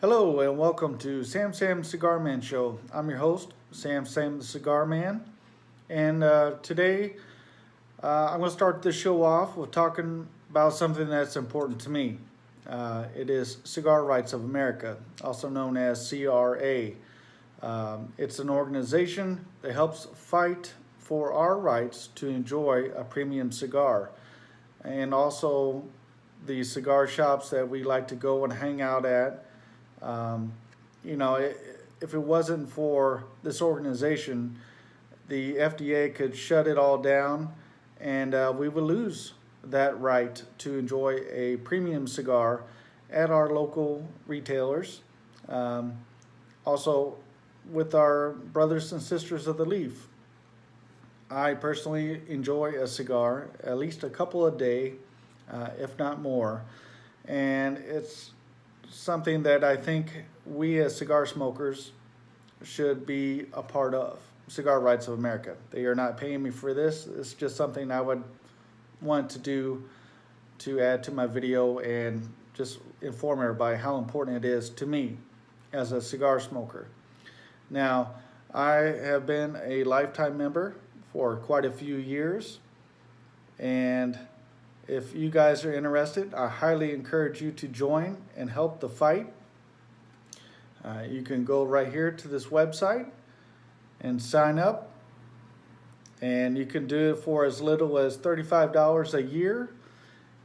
Hello and welcome to Sam the Cigar Man Show. I'm your host, Sam the Cigar Man, and today I'm going to start this show off with talking about something that's important to me. It is Cigar Rights of America, also known as CRA. It's an organization that helps fight for our rights to enjoy a premium cigar, and also the cigar shops that we like to go and hang out at. Um, if it wasn't for this organization, the FDA could shut it all down, and we would lose that right to enjoy a premium cigar at our local retailers. Um, Also, with our brothers and sisters of the leaf, I personally enjoy a cigar at least a couple a day, if not more, and it's something that I think we as cigar smokers should be a part of. Cigar Rights of America. They are not paying me for this. It's just something I would want to do to add to my video and just inform everybody how important it is to me as a cigar smoker. Now, I have been a lifetime member for quite a few years, and if you guys are interested, I highly encourage you to join and help the fight. You can go right here to this website and sign up, and you can do it for as little as $35 a year,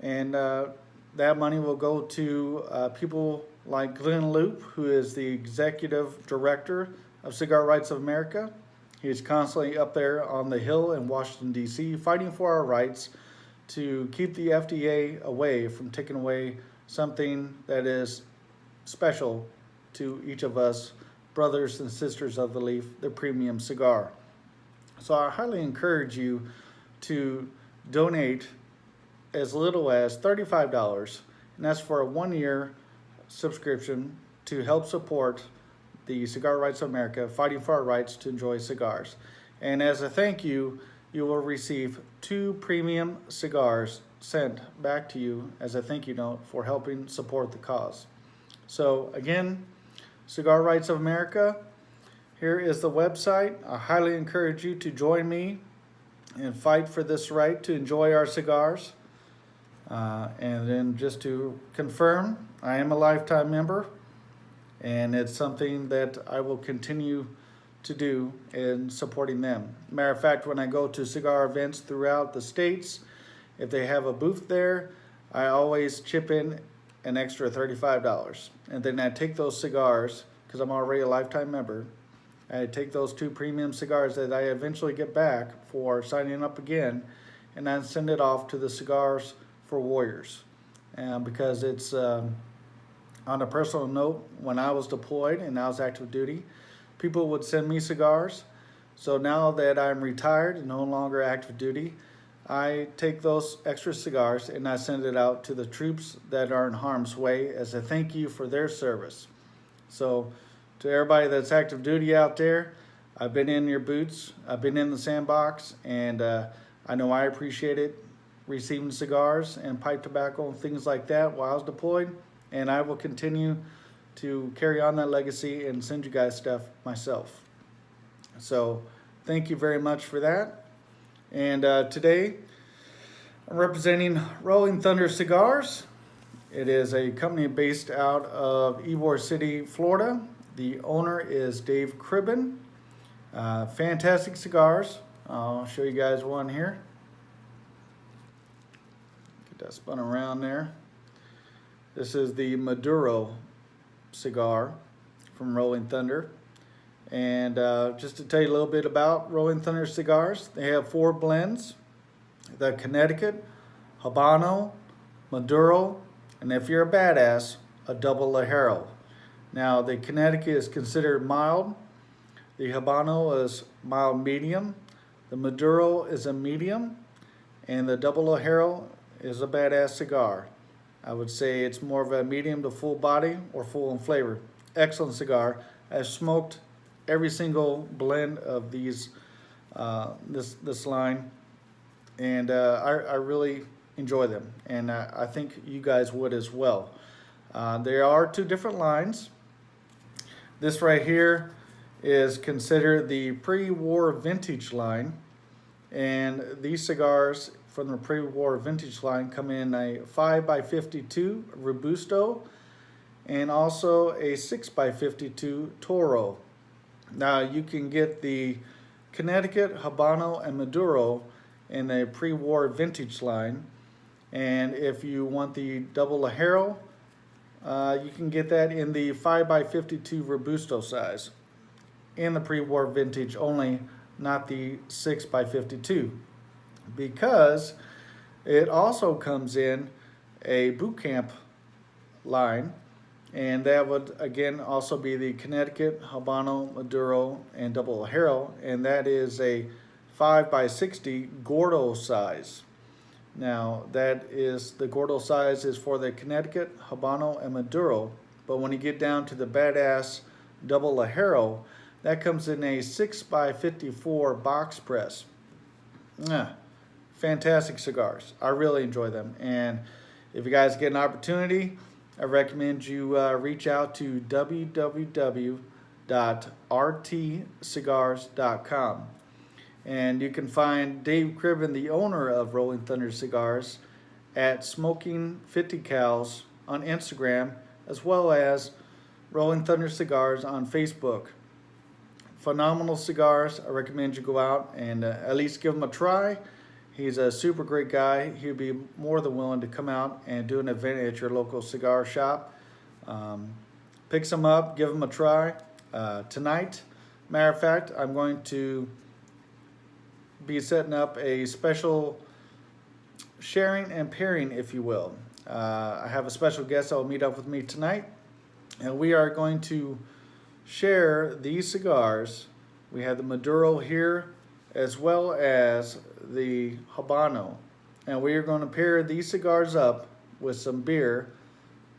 and that money will go to people like Glenn Loop, who is the executive director of Cigar Rights of America. He is constantly up there on the Hill in Washington, D.C., fighting for our rights to keep the FDA away from taking away something that is special to each of us, brothers and sisters of the leaf, the premium cigar. So I highly encourage you to donate as little as $35, and that's for a 1-year subscription to help support the Cigar Rights of America, fighting for our rights to enjoy cigars. And as a thank you, you will receive 2 premium cigars sent back to you as a thank you note for helping support the cause. So again, Cigar Rights of America, here is the website. I highly encourage you to join me and fight for this right to enjoy our cigars. And then just to confirm, I am a lifetime member, and it's something that I will continue to do in supporting them. Matter of fact, when I go to cigar events throughout the states, if they have a booth there, I always chip in an extra $35. And then I take those cigars, because I'm already a lifetime member, I take those 2 premium cigars that I eventually get back for signing up again, and I send it off to the Cigars for Warriors. Because it's, on a personal note, when I was deployed and I was active duty, people would send me cigars. So now that I'm retired and no longer active duty, I take those extra cigars and I send it out to the troops that are in harm's way as a thank you for their service. So to everybody that's active duty out there, I've been in your boots, I've been in the sandbox, and I know I appreciate it, receiving cigars and pipe tobacco and things like that while I was deployed, and I will continue to carry on that legacy and send you guys stuff myself. So thank you very much for that. And today I'm representing Rolling Thunder Cigars. It is a company based out of Ybor City, Florida. The owner is Dave Cribben. Fantastic cigars. I'll show you guys one here. Get that spun around there. This is the Maduro cigar from Rolling Thunder. And just to tell you a little bit about Rolling Thunder Cigars, they have 4 blends: the Connecticut, Habano, Maduro, and if you're a badass, a double Ligero. Now, the Connecticut is considered mild, the Habano is mild medium, the Maduro is a medium, and the double Ligero is a badass cigar. I would say it's more of a medium to full body or full in flavor. Excellent cigar. I've smoked every single blend of these, this line, and I really enjoy them, and I think you guys would as well. There are 2 different lines. This right here is considered the pre-war vintage line, and these cigars from the pre-war vintage line come in a 5x52 Robusto and also a 6x52 Toro. Now you can get the Connecticut, Habano, and Maduro in a pre-war vintage line, and if you want the double Lajero, you can get that in the 5x52 Robusto size in the pre-war vintage only, not the 6x52, because it also comes in a boot camp line, and that would again also be the Connecticut, Habano, Maduro, and double Lajero, and that is a 5x60 Gordo size. Now that is, the Gordo size is for the Connecticut, Habano, and Maduro, but when you get down to the badass double Lajero, that comes in a 6x54 box press. Fantastic cigars. I really enjoy them, and if you guys get an opportunity, I recommend you reach out to www.rtcigars.com. And you can find Dave Cribben, the owner of Rolling Thunder Cigars, at Smoking 50 Cals on Instagram, as well as Rolling Thunder Cigars on Facebook. Phenomenal cigars. I recommend you go out and at least give them a try. He's a super great guy. He'd be more than willing to come out and do an event at your local cigar shop. Pick some up, give them a try. Tonight, matter of fact, I'm going to be setting up a special sharing and pairing, if you will. I have a special guest that will meet up with me tonight, and we are going to share these cigars. We have the Maduro here as well as the Habano, and we are going to pair these cigars up with some beer.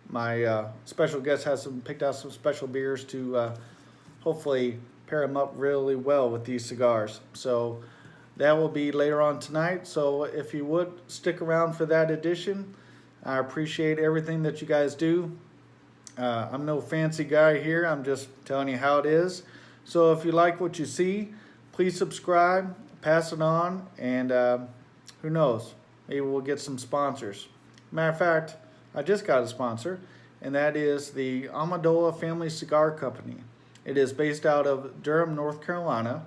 My special guest has picked out some special beers to hopefully pair them up really well with these cigars. So that will be later on tonight, so if you would stick around for that edition. I appreciate everything that you guys do. I'm no fancy guy here, I'm just telling you how it is. So if you like what you see, please subscribe, pass it on, and who knows, maybe we'll get some sponsors. Matter of fact, I just got a sponsor, and that is the Amendola Family Cigar Company. It is based out of Durham, North Carolina,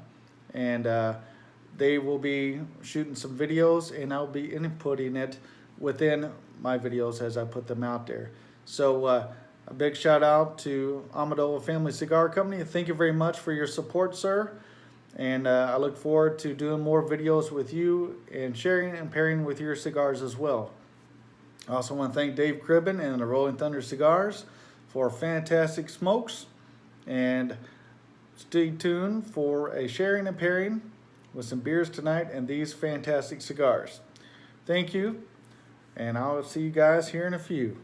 and they will be shooting some videos, and I'll be inputting it within my videos as I put them out there. So a big shout out to Amendola Family Cigar Company. Thank you very much for your support, sir. And I look forward to doing more videos with you and sharing and pairing with your cigars as well. I also want to thank Dave Cribben and the Rolling Thunder Cigars for fantastic smokes. And stay tuned for a sharing and pairing with some beers tonight and these fantastic cigars. Thank you, and I'll see you guys here in a few.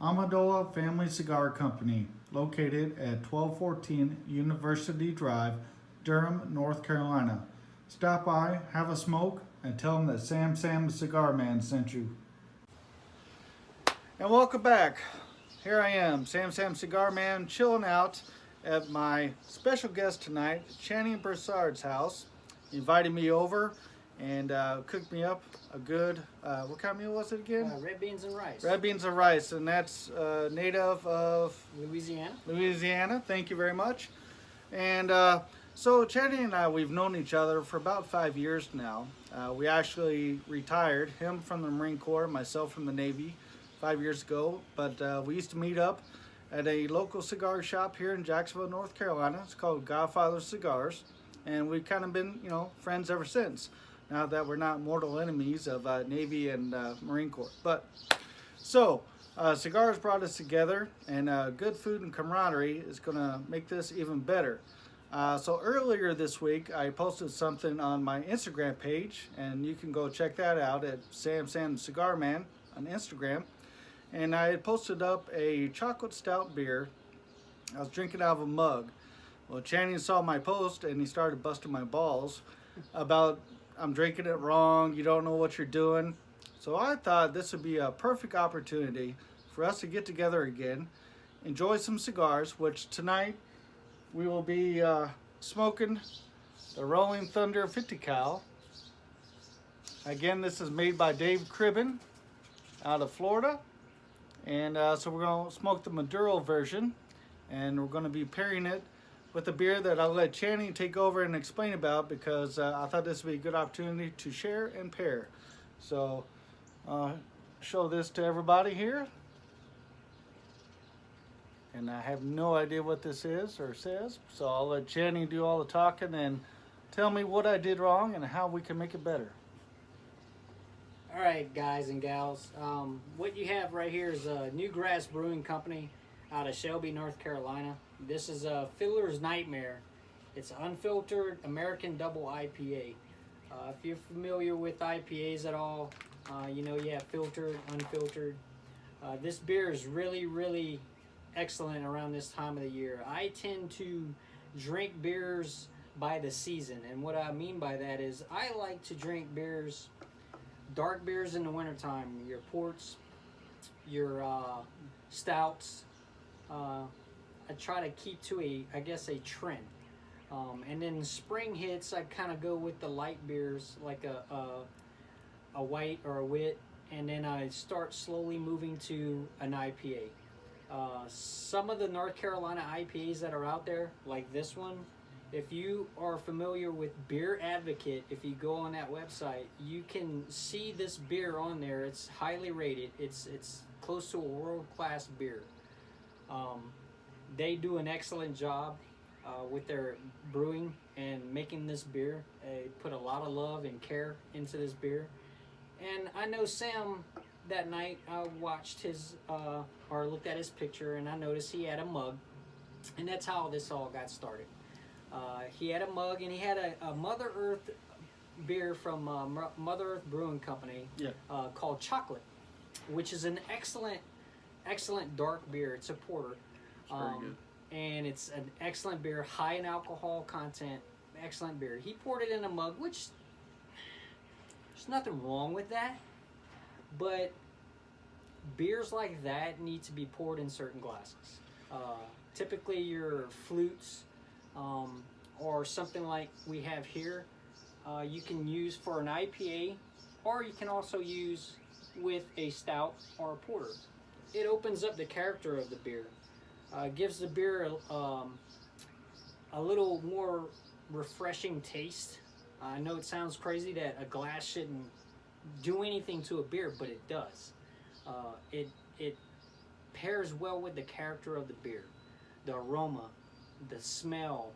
Amendola Family Cigar Company, located at 1214 University Drive, Durham, North Carolina. Stop by, have a smoke, and tell them that Sam the Cigar Man sent you. And welcome back. Here I am, Sam Cigar Man, chilling out at my special guest tonight, Channing Broussard's house. He invited me over and cooked me up a good, what kind of meal was it again? Red beans and rice. Red beans and rice, and that's native of Louisiana. Louisiana, thank you very much. And so Channing and I, we've known each other for about 5 years now. We actually retired, him from the Marine Corps, myself from the Navy, 5 years ago. But we used to meet up at a local cigar shop here in Jacksonville, North Carolina. It's called Godfather Cigars, and we've kind of been, friends ever since. Now that we're not mortal enemies of Navy and Marine Corps. But so cigars brought us together, and good food and camaraderie is going to make this even better. So earlier this week, I posted something on my Instagram page, and you can go check that out at Sam the Cigar Man on Instagram. And I had posted up a chocolate stout beer. I was drinking out of a mug. Well, Channing saw my post, and he started busting my balls about I'm drinking it wrong, you don't know what you're doing. So I thought this would be a perfect opportunity for us to get together again enjoy some cigars, which tonight we will be smoking the Rolling Thunder 50 cal. Again, this is made by Dave Cribben out of Florida. And so we're going to smoke the Maduro version, and we're going to be pairing it with a beer that I'll let Channing take over and explain about, because I thought this would be a good opportunity to share and pair. So show this to everybody here. And I have no idea what this is or says, so I'll let Channing do all the talking and tell me what I did wrong and how we can make it better. All right, guys and gals, what you have right here is a New Grass Brewing Company out of Shelby, North Carolina. This is a Fiddler's Nightmare. It's unfiltered American double IPA. If you're familiar with IPAs at all, you know you have filtered, unfiltered. This beer is really excellent around this time of the year. I tend to drink beers by the season, and what I mean by that is I like to drink beers, dark beers in the wintertime, your ports, your stouts. I try to keep to I guess a trend. And then spring hits, I kind of go with the light beers like a white or a wit, and then I start slowly moving to an IPA. Some of the North Carolina IPAs that are out there, like this one, if you are familiar with Beer Advocate, if you go on that website, you can see this beer on there. It's highly rated. It's close to a world-class beer. They do an excellent job with their brewing and making this beer. They put a lot of love and care into this beer. And I know Sam, that night I watched his, or looked at his picture, and I noticed he had a mug. And that's how this all got started. He had a mug, and he had a Mother Earth beer from Mother Earth Brewing Company, called Chocolate, which is an excellent dark beer. It's a porter. It's very good. And it's an excellent beer, high in alcohol content, excellent beer. He poured it in a mug, which there's nothing wrong with that, but beers like that need to be poured in certain glasses. Typically your flutes, or something like we have here, you can use for an IPA, or you can also use with a stout or a porter. It opens up the character of the beer, gives the beer a little more refreshing taste. I know it sounds crazy that a glass shouldn't do anything to a beer, but it does. It pairs well with the character of the beer, the aroma, the smell,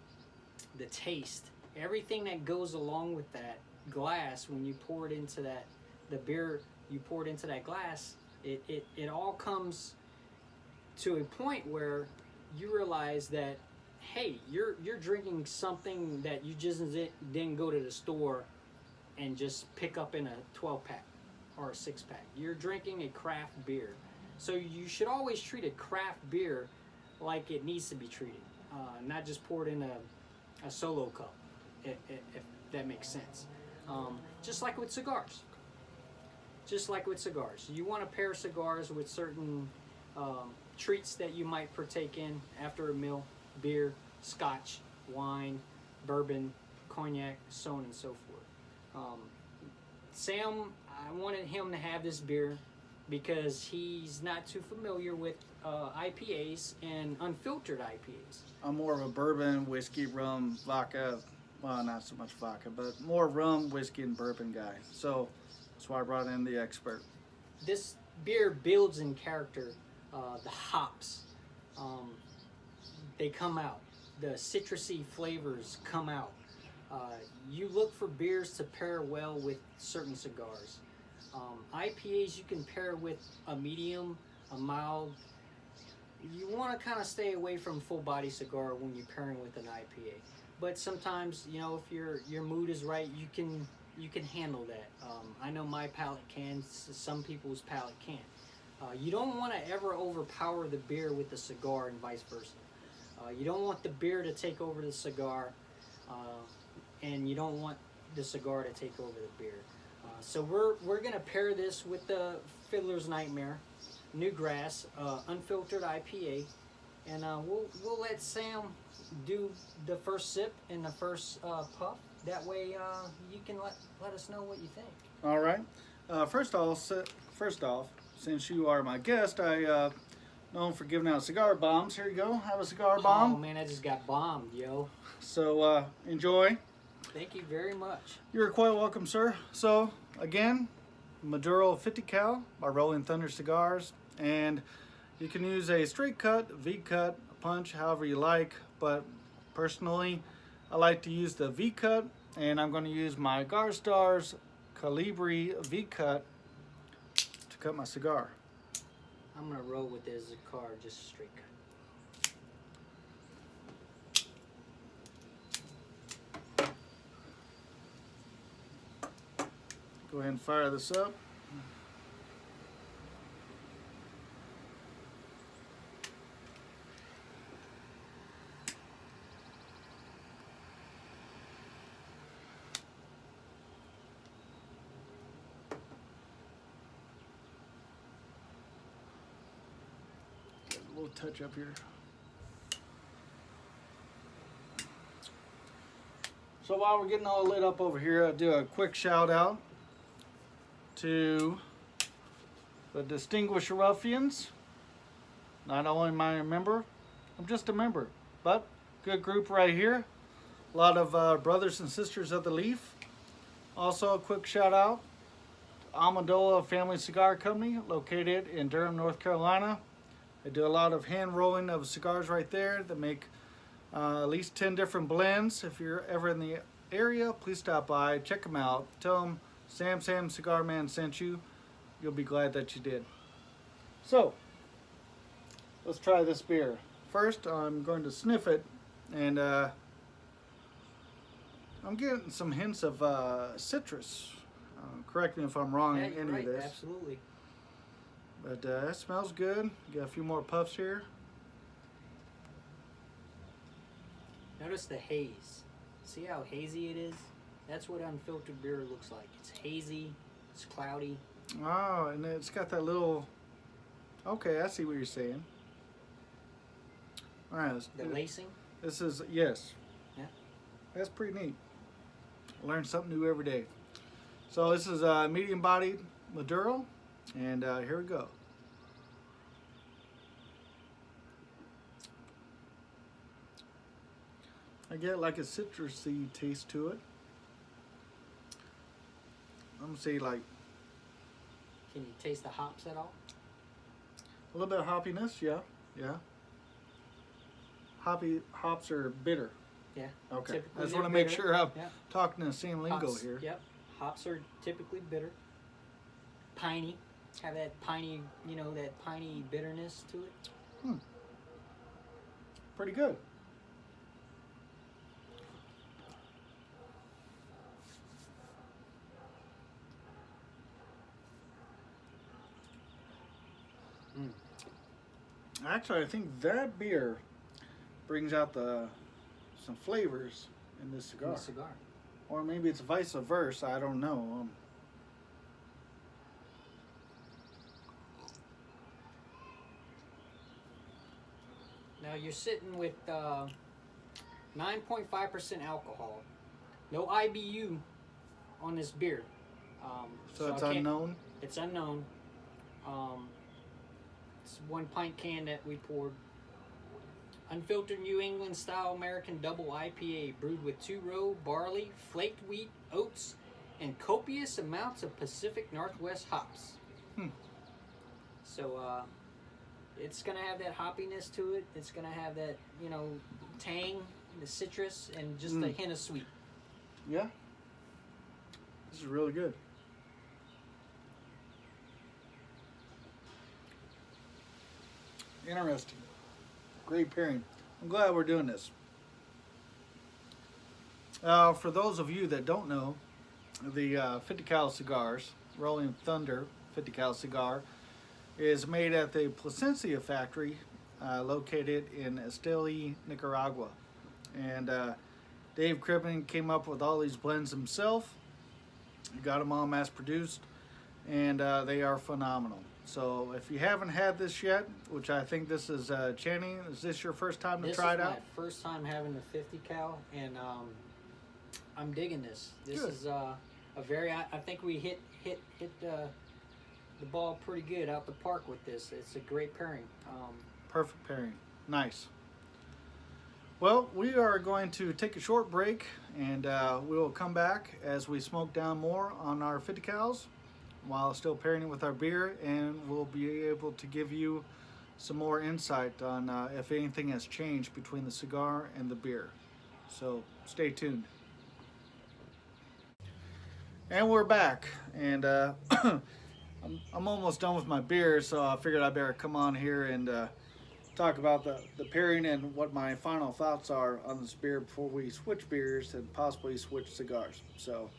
the taste, everything that goes along with that glass. When you pour it into the beer you poured into that glass, it all comes to a point where you realize that, hey, you're drinking something that you just didn't go to the store and just pick up in a 12-pack or a 6-pack. You're drinking a craft beer. So you should always treat a craft beer like it needs to be treated, not just poured in a solo cup, if that makes sense. Just like with cigars. You want to pair cigars with certain treats that you might partake in after a meal: beer, scotch, wine, bourbon, cognac, so on and so forth. Sam, I wanted him to have this beer because he's not too familiar with IPAs and unfiltered IPAs. I'm more of a bourbon, whiskey, rum, vodka. Well, not so much vodka, but more rum, whiskey, and bourbon guy. So that's why I brought in the expert. This beer builds in character. The hops, they come out. The citrusy flavors come out. You look for beers to pair well with certain cigars. IPAs you can pair with a medium, a mild. You want to kind of stay away from full body cigar when you're pairing with an IPA. But sometimes, you know, if your mood is right, you can handle that. I know my palate can. Some people's palate can't. You don't want to ever overpower the beer with the cigar and vice versa. You don't want the beer to take over the cigar, and you don't want the cigar to take over the beer. So we're gonna pair this with the Fiddler's Nightmare, New Grass, unfiltered IPA. And we'll let Sam do the first sip and the first puff. That way you can let us know what you think. All right. First off, since you are my guest, I known for giving out cigar bombs. Here you go. Have a cigar Oh bomb. man, I just got bombed, yo. So enjoy. Thank you very much. You're quite welcome, sir. So again, Maduro 50 cal by Rolling Thunder Cigars, and you can use a straight cut, V cut, a punch, however you like. But personally, I like to use the V cut, and I'm going to use my Gar Stars Calibri V cut to cut my cigar. I'm gonna roll with this Cigar, just straight cut. Go ahead and fire this up. Get a little touch up here. So while we're getting all lit up over here, I'll do a quick shout out to the Distinguished Ruffians. Not only am I a member, I'm just a member, but good group right here. A lot of brothers and sisters of the Leaf. Also a quick shout out to Amendola Family Cigar Company, located in Durham, North Carolina. They do a lot of hand rolling of cigars right there. They make at least 10 different blends. If you're ever in the area, please stop by, check them out. Tell them Sam Cigar Man sent you. You'll be glad that you did. So, let's try this beer. First, I'm going to sniff it, and I'm getting some hints of citrus. Correct me if I'm wrong in any right, of this. Absolutely. But it smells good. Got a few more puffs here. Notice the haze. See how hazy it is? That's what unfiltered beer looks like. It's hazy, it's cloudy. Oh, and it's got that little... Okay, I see what you're saying. All right. The lacing. This is, yes. Yeah. That's pretty neat. Learn something new every day. So this is medium-bodied Maduro, and here we go. I get like a citrusy taste to it. I'm gonna say like Can you taste the hops at all? a little bit of hoppiness, yeah. Hops are bitter. Yeah. Okay. Typically I just they're want to make bitter. sure I'm Yeah. talking the same lingo Hops, here. Yep. Hops are typically bitter. Piney. Have that piney, that piney bitterness to it. Pretty good. Actually, I think that beer brings out some flavors in this cigar. The cigar. Or maybe it's vice versa. I don't know. Now you're sitting with 9.5% alcohol. No IBU on this beer. So it's I can't- unknown. It's unknown. It's 1 pint can that we poured. Unfiltered New England style American double IPA brewed with 2-row barley, flaked wheat, oats, and copious amounts of Pacific Northwest hops. So it's gonna have that hoppiness to it. It's gonna have that tang, the citrus, and just a hint of sweet. Yeah. This is really good. Interesting. Great pairing. I'm glad we're doing this. For those of you that don't know, the 50 cal cigars, Rolling Thunder 50 cal cigar, is made at the Plasencia factory located in Esteli, Nicaragua. And Dave Crippen came up with all these blends himself. He got them all mass produced, and they are phenomenal. So if you haven't had this yet, which I think this is Channing, is this your first time to try it out? This is my first time having the 50 cal, and I'm digging this. This Good. is a very. I think we hit the ball pretty good out the park with this. It's a great pairing. Perfect pairing. Nice. Well, we are going to take a short break, and we will come back as we smoke down more on our 50 cals while still pairing it with our beer, and we'll be able to give you some more insight on if anything has changed between the cigar and the beer. So stay tuned. And we're back, and I'm almost done with my beer, so I figured I better come on here and talk about the pairing and what my final thoughts are on this beer before we switch beers and possibly switch cigars. So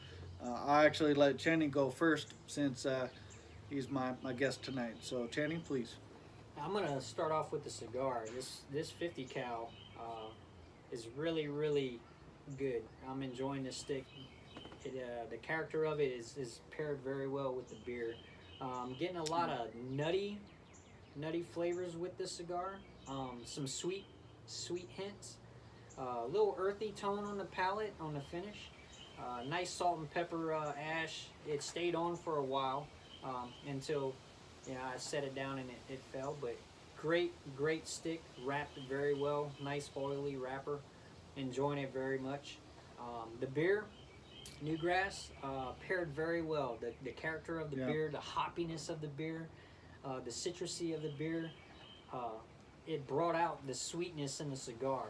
I actually let Channing go first since he's my guest tonight. So Channing, please. I'm gonna start off with the cigar. This 50 cal is really good. I'm enjoying this stick. The character of it is paired very well with the beer. I'm getting a lot of nutty flavors with this cigar. Some sweet hints. A little earthy tone on the palate, on the finish. Nice salt and pepper ash. It stayed on for a while until I set it down and it fell. But great stick, wrapped very well. Nice oily wrapper. Enjoying it very much. The beer, Newgrass, paired very well. The character of the beer, the hoppiness of the beer, the citrusy of the beer, it brought out the sweetness in the cigar.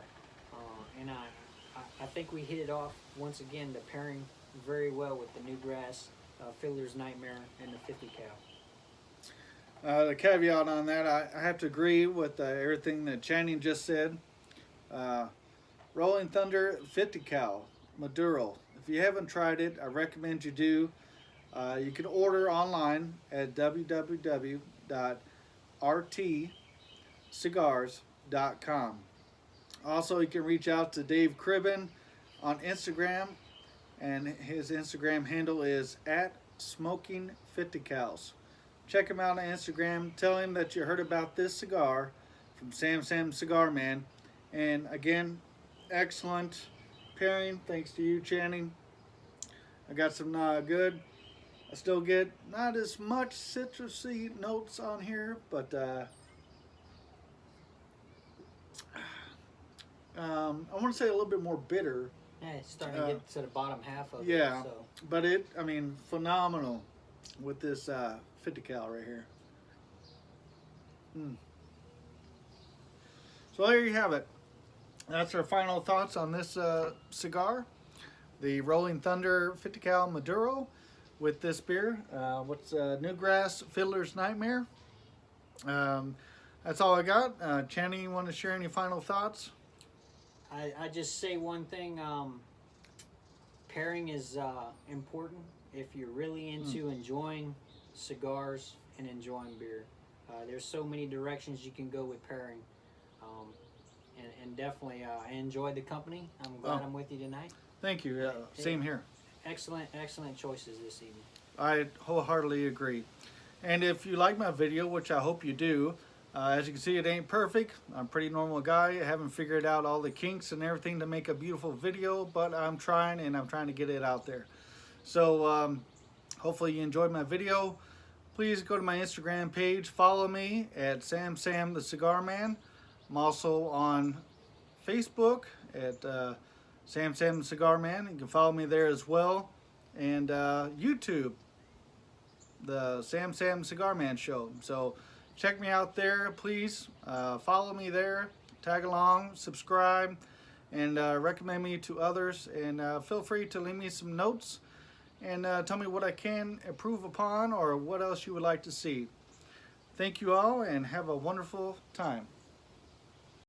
And I think we hit it off once again, the pairing very well with the Newgrass, Fiddler's Nightmare, and the 50 cal. The caveat on that, I have to agree with everything that Channing just said. Rolling Thunder 50 cal Maduro. If you haven't tried it, I recommend you do. You can order online at www.rtcigars.com. Also, you can reach out to Dave Cribben on Instagram, and his Instagram handle is @smoking50cals. Check him out on Instagram. Tell him that you heard about this cigar from Sam Cigar Man. And again, excellent pairing. Thanks to you, Channing. I got some good. I still get not as much citrusy notes on here, but I want to say a little bit more bitter. Yeah, it's starting to get to the bottom half of it. Yeah, So. but phenomenal with this 50 cal right here. So there you have it. That's our final thoughts on this cigar, the Rolling Thunder 50 cal Maduro with this beer. Newgrass Fiddler's Nightmare. That's all I got. Channing, you want to share any final thoughts? I just say one thing. Pairing is important if you're really into enjoying cigars and enjoying beer. There's so many directions you can go with pairing. And definitely, I enjoyed the company. I'm glad I'm with you tonight. Thank you. Same here. Excellent choices this evening. I wholeheartedly agree. And if you like my video, which I hope you do, as you can see, it ain't perfect. I'm a pretty normal guy. I haven't figured out all the kinks and everything to make a beautiful video, but I'm trying, and I'm trying to get it out there. So hopefully you enjoyed my video. Please go to my Instagram page. Follow me at Sam the Cigar Man. I'm also on Facebook at Sam the Cigar Man. You can follow me there as well. And YouTube, the Sam Cigar Man Show. So check me out there, please. Follow me there, tag along, subscribe, and recommend me to others. And feel free to leave me some notes and tell me what I can improve upon or what else you would like to see. Thank you all, and have a wonderful time.